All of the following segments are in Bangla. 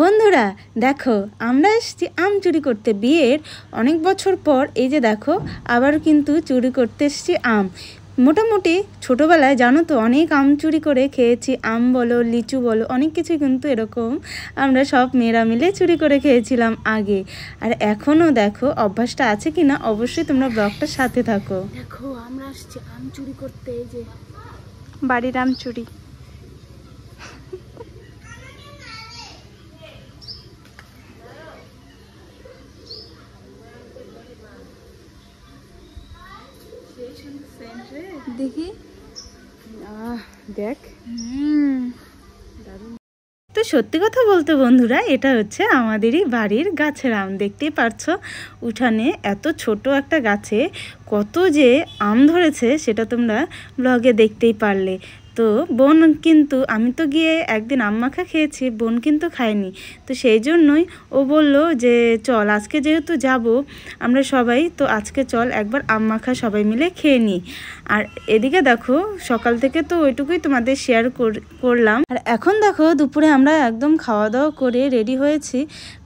বন্ধুরা দেখো আমরা এসেছি আম চুরি করতে। বিয়ের অনেক বছর পর এই যে দেখো আবার কিন্তু চুরি করতে এসেছি আম। মোটামুটি ছোটোবেলায় জানো তো অনেক আম চুরি করে খেয়েছি, আম বলো লিচু বলো অনেক কিছু কিন্তু এরকম আমরা সব মেয়েরা মিলে চুরি করে খেয়েছিলাম আগে। আর এখনও দেখো অভ্যাসটা আছে কি না অবশ্যই তোমরা ব্লগটার সাথে থাকো। দেখো আমরা আসছি আম চুরি করতে, এই যে বাড়ির আম চুরি। দেখি দেখ তো সত্যি কথা বলতে বন্ধুরা এটা হচ্ছে আমাদেরই বাড়ির গাছের আম। দেখতেই পারছো উঠানে এত ছোট একটা গাছে কত যে আম ধরেছে সেটা তোমরা ব্লগে দেখতেই পারলে। তো বোন কিন্তু আমি তো গিয়ে একদিন আম মাখা খেয়েছি, বোন কিন্তু খায়নি। তো সেই জন্যই ও বলল যে চল আজকে যেহেতু যাব আমরা সবাই, তো আজকে চল একবার আম মাখা সবাই মিলে খেয়ে নিই। আর এদিকে দেখো সকাল থেকে তো ওইটুকুই তোমাদের শেয়ার করলাম। আর এখন দেখো দুপুরে আমরা একদম খাওয়া দাওয়া করে রেডি হয়েছি,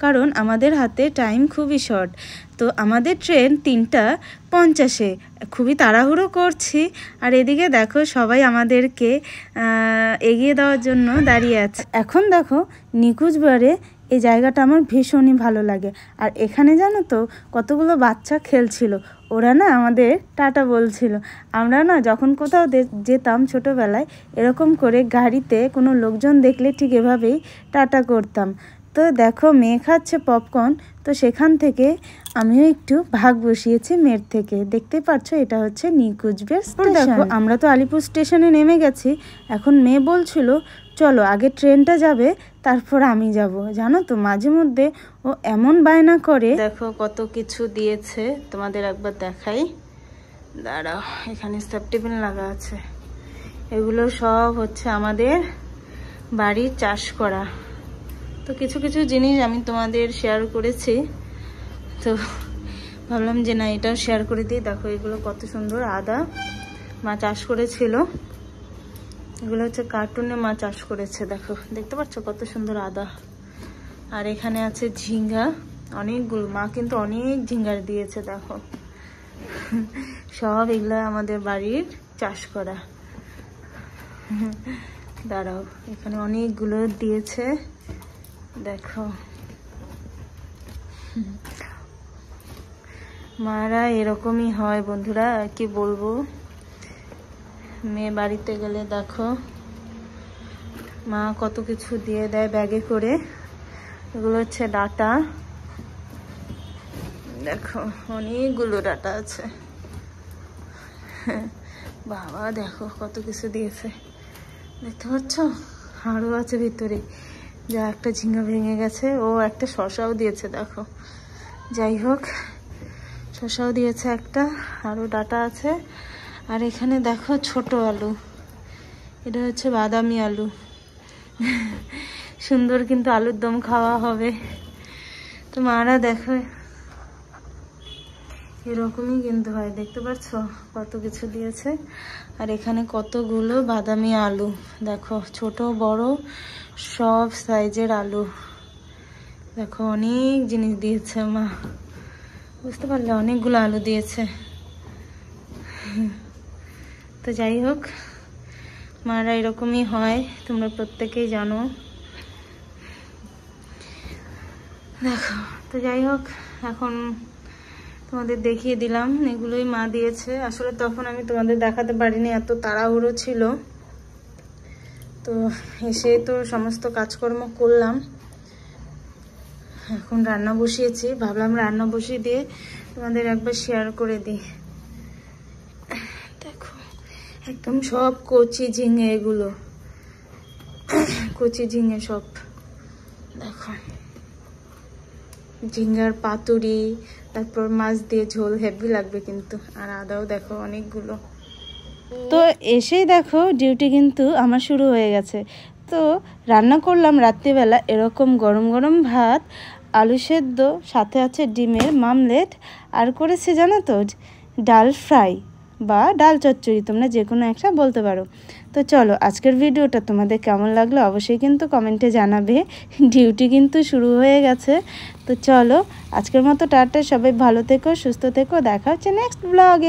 কারণ আমাদের হাতে টাইম খুবই শর্ট। তো আমাদের ট্রেন 3:50, খুবই তাড়াহুড়ো করছি। আর এদিকে দেখো সবাই আমাদেরকে এগিয়ে দেওয়ার জন্য দাঁড়িয়ে আছে। এখন দেখো নিকুচবারে এই জায়গাটা আমার ভীষণই ভালো লাগে। আর এখানে জানো তো কতগুলো বাচ্চা খেলছিল, ওরা না আমাদের টাটা বলছিল। আমরা না যখন কোথাও যেতাম ছোটোবেলায় এরকম করে গাড়িতে কোনো লোকজন দেখলে ঠিক এভাবেই টাটা করতাম। তো দেখো মেয়ে খাচ্ছে পপকর্ন, তো সেখান থেকে আমিও একটু ভাগ বসিয়েছি মেয়ের থেকে। দেখতে পাচ্ছ এটা হচ্ছে নিউ কুচবিহার স্টেশন। দেখো আমরা তো আলিপুর স্টেশনে নেমে গেছি। এখন মেয়ে বলছিল চলো আগে ট্রেনটা যাবে তারপর আমি যাব। জানো তো মাঝে মধ্যে ও এমন বায়না করে। দেখো কত কিছু দিয়েছে তোমাদের একবার দেখাই, দাঁড়াও। এখানে সেফটিপিন লাগা আছে, এগুলো সব হচ্ছে আমাদের বাড়ির চাষ করা। তো কিছু কিছু জিনিস আমি তোমাদের শেয়ার করেছি, তো ভাবলাম যে না এটাও শেয়ার করে দিই। দেখো এগুলো কত সুন্দর, আদা মা চাষ করেছিল, এগুলো হচ্ছে কার্টুনে মা চাষ করেছে। দেখো দেখতে পাচ্ছ কত সুন্দর আদা। আর এখানে আছে ঝিঙ্গা অনেকগুলো, মা কিন্তু অনেক ঝিঙ্গার দিয়েছে। দেখো সব এগুলো আমাদের বাড়ির চাষ করা। দাঁড়াও এখানে অনেকগুলো দিয়েছে দেখো। মারা এরকমই হয় বন্ধুরা, আর কি বলবো। মেয়ে বাড়িতে গেলে দেখো মা কত কিছু দিয়ে দেয় ব্যাগে করে। এগুলো হচ্ছে ডাটা, দেখো অনেকগুলো ডাটা আছে। বাবা দেখো কত কিছু দিয়েছে, দেখতে পাচ্ছ আরও আছে ভিতরে। যা একটা ঝিঙ্গা ভেঙে গেছে, ও একটা শসাও দিয়েছে দেখো। যাই হোক শসাও দিয়েছে একটা, আরও ডাটা আছে। আর এখানে দেখো ছোট আলু, এটা হচ্ছে বাদামি আলু। সুন্দর কিন্তু আলুর দম খাওয়া হবে। তো মারা দেখো এরকমই কিন্তু হয়, দেখতে পাচ্ছ কত কিছু দিয়েছে। আর এখানে কতগুলো বাদামি আলু, দেখো ছোট বড় সব সাইজের আলু। দেখো অনেক জিনিস দিয়েছে মা, বুঝতে পারলে অনেকগুলো আলু দিয়েছে। তো যাই হোক মারা এরকমই হয়, তোমরা প্রত্যেকেই জানো। দেখো তো যাই হোক এখন তোমাদের দেখিয়ে দিলাম, এগুলোই মা দিয়েছে। আসলে তখন আমি তোমাদের দেখাতে পারিনি, এত তাড়াহুড়ো ছিল। তো এসে তো সমস্ত কাজকর্ম করলাম, এখন রান্না বসিয়েছি। ভাবলাম রান্না বসিয়ে দিয়ে তোমাদের একবার শেয়ার করে দিই। দেখো একদম সব কচি ঝিঙে, এগুলো কচি ঝিঙে সব। দেখো ঝিঙ্গার পাতুরি, তারপর মাছ দিয়ে ঝোল হেভি লাগবে কিন্তু। আর আদাও দেখো অনেকগুলো। তো এসেই দেখো ডিউটি কিন্তু আমার শুরু হয়ে গেছে। তো রান্না করলাম রাত্রিবেলা এরকম গরম গরম ভাত, আলু সেদ্ধ, সাথে আছে ডিমের মামলেট, আর করেছে জানো তো ডাল ফ্রাই বা ডাল চচ্চড়ি, তোমরা যে কোনো একটা বলতে পারো। তো চলো আজকের ভিডিওটা তোমাদের কেমন লাগলো অবশ্যই কিন্তু কমেন্টে জানাবে। ডিউটি কিন্তু শুরু হয়ে গেছে। তো চলো আজকের মতো টাটা, সবাই ভালো থেকো, সুস্থ থেকো, দেখা হচ্ছে নেক্সট ব্লগে।